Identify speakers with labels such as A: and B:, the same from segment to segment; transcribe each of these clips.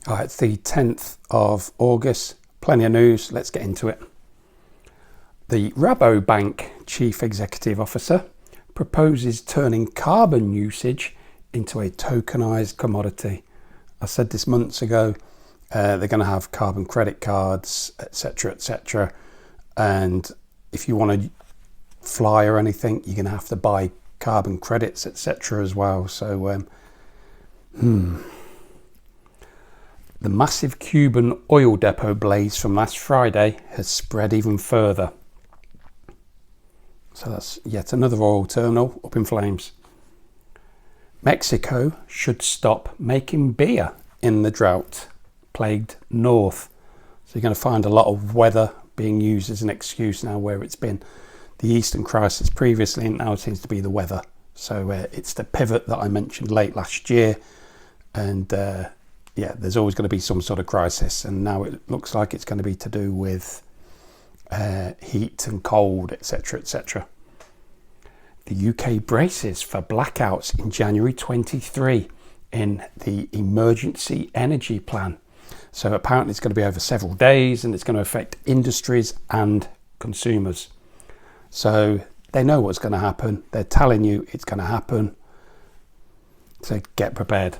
A: All right, it's the 10th of August. Plenty of news. Let's get into it. The Rabobank Chief Executive Officer proposes turning carbon usage into a tokenized commodity. I said this months ago. They're going to have carbon credit cards, etc., etc. And if you want to fly or anything, you're going to have to buy carbon credits, etc. as well. So, The massive Cuban oil depot blaze from last Friday has spread even further. So that's yet another oil terminal up in flames. Mexico should stop making beer in the drought-plagued north. So you're going to find a lot of weather being used as an excuse now, where it's been the Eastern crisis previously, and now it seems to be the weather. So it's the pivot that I mentioned late last year, and there's always going to be some sort of crisis, and now it looks like it's going to be to do with heat and cold, etc., etc. The UK braces for blackouts in January 23 in the emergency energy plan. So apparently it's going to be over several days, and it's going to affect industries and consumers. So they know what's going to happen. They're telling you it's going to happen. So get prepared.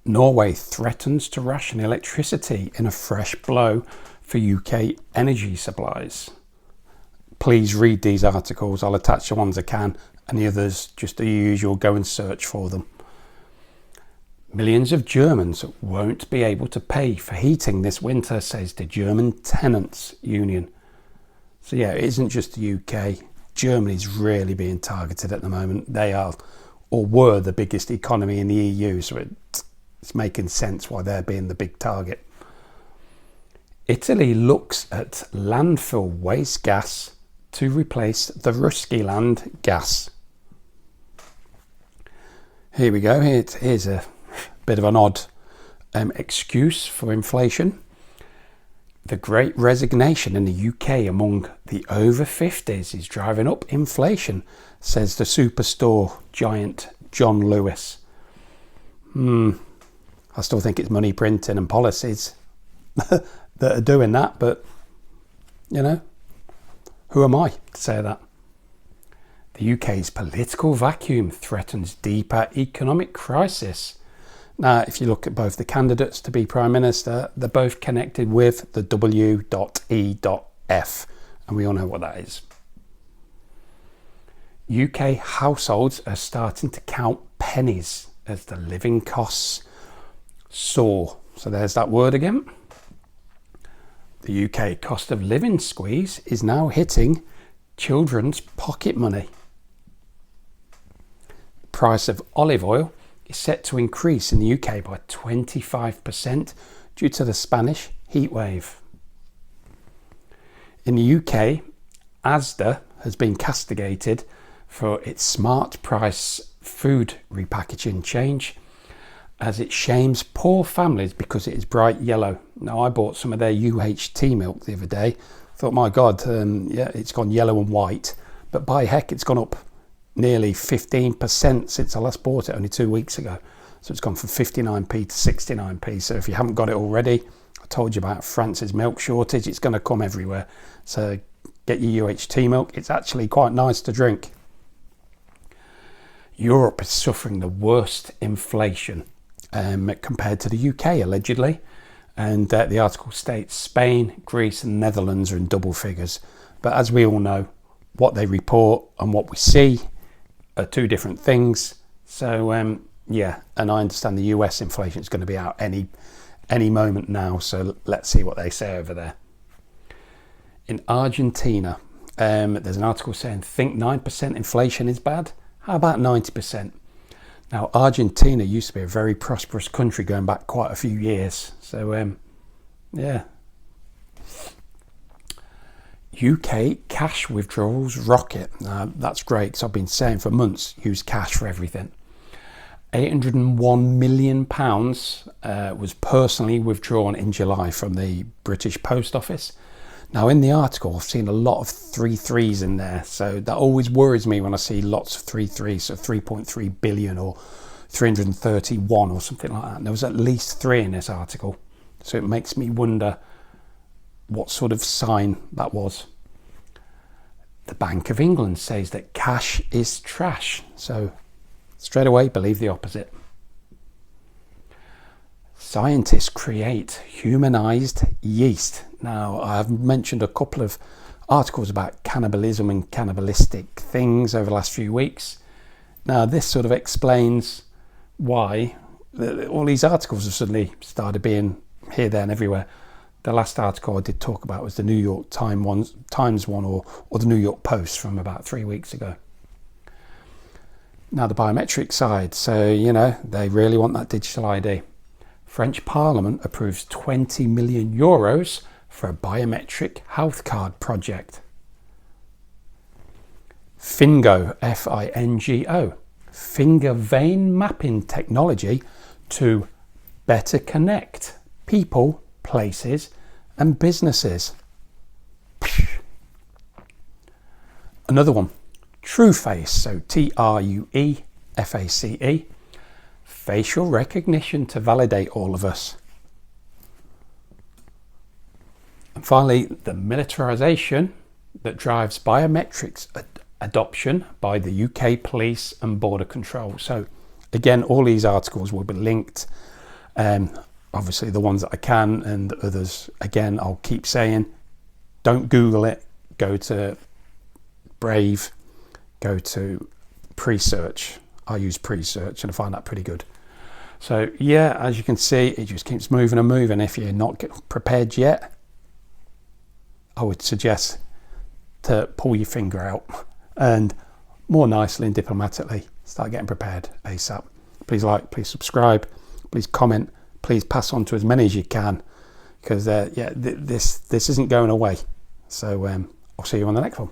A: Norway threatens to ration electricity in a fresh blow for UK energy supplies. Please read these articles. I'll attach the ones I can, and the others, just the usual, go and search for them. Millions of Germans won't be able to pay for heating this winter, says the German Tenants Union. So yeah, it isn't just the UK. Germany's really being targeted at the moment. They are, or were, the biggest economy in the EU, so it's making sense why they're being the big target. Italy looks at landfill waste gas to replace the Ruskiland gas. Here we go. Here's a bit of an odd excuse for inflation. The Great Resignation in the UK among the over 50s is driving up inflation, says the superstore giant John Lewis. I still think it's money printing and policies that are doing that, but you know, who am I to say that? The UK's political vacuum threatens deeper economic crisis. Now, if you look at both the candidates to be Prime Minister, they're both connected with the W.E.F, and we all know what that is. UK households are starting to count pennies as the living costs soar. So there's that word again. The UK cost of living squeeze is now hitting children's pocket money. The price of olive oil is set to increase in the UK by 25% due to the Spanish heatwave. In the UK, Asda has been castigated for its smart price food repackaging change, as it shames poor families because it is bright yellow. Now, I bought some of their UHT milk the other day. Thought, my God, it's gone yellow and white. But by heck, it's gone up nearly 15% since I last bought it only 2 weeks ago. So it's gone from 59p to 69p. So if you haven't got it already, I told you about France's milk shortage. It's going to come everywhere. So get your UHT milk. It's actually quite nice to drink. Europe is suffering the worst inflation compared to the UK, allegedly. And the article states Spain, Greece and Netherlands are in double figures. But as we all know, what they report and what we see are two different things. So, and I understand the US inflation is going to be out any moment now. So let's see what they say over there. In Argentina, there's an article saying, think 9% inflation is bad? How about 90%? Now, Argentina used to be a very prosperous country going back quite a few years. So, UK cash withdrawals rocket. That's great, because I've been saying for months, use cash for everything. £801 million was personally withdrawn in July from the British Post Office. Now, in the article, I've seen a lot of 3-3s in there. So that always worries me when I see lots of 3-3s, so 3.3 billion or 331 or something like that. And there was at least 3 in this article. So it makes me wonder what sort of sign that was. The Bank of England says that cash is trash. So straight away, believe the opposite. Scientists create humanized yeast. Now, I've mentioned a couple of articles about cannibalism and cannibalistic things over the last few weeks. Now, this sort of explains why all these articles have suddenly started being here, there and everywhere. The last article I did talk about was the New York Times one or the New York Post from about 3 weeks ago. Now, the biometric side. So, they really want that digital ID. French Parliament approves 20 million euros for a biometric health card project. Fingo, F-I-N-G-O, finger vein mapping technology to better connect people, places and businesses. Another one, TrueFace, so T-R-U-E-F-A-C-E, facial recognition to validate all of us. And finally, the militarisation that drives biometrics adoption by the UK Police and Border Control. So again, all these articles will be linked. Obviously the ones that I can, and others, again, I'll keep saying, don't Google it. Go to Brave, go to pre-search. I use pre-search and I find that pretty good. So yeah, as you can see, it just keeps moving and moving. If you're not prepared yet, I would suggest to pull your finger out and more nicely and diplomatically start getting prepared ASAP. Please like, please subscribe, please comment, please pass on to as many as you can, because this isn't going away. So I'll see you on the next one.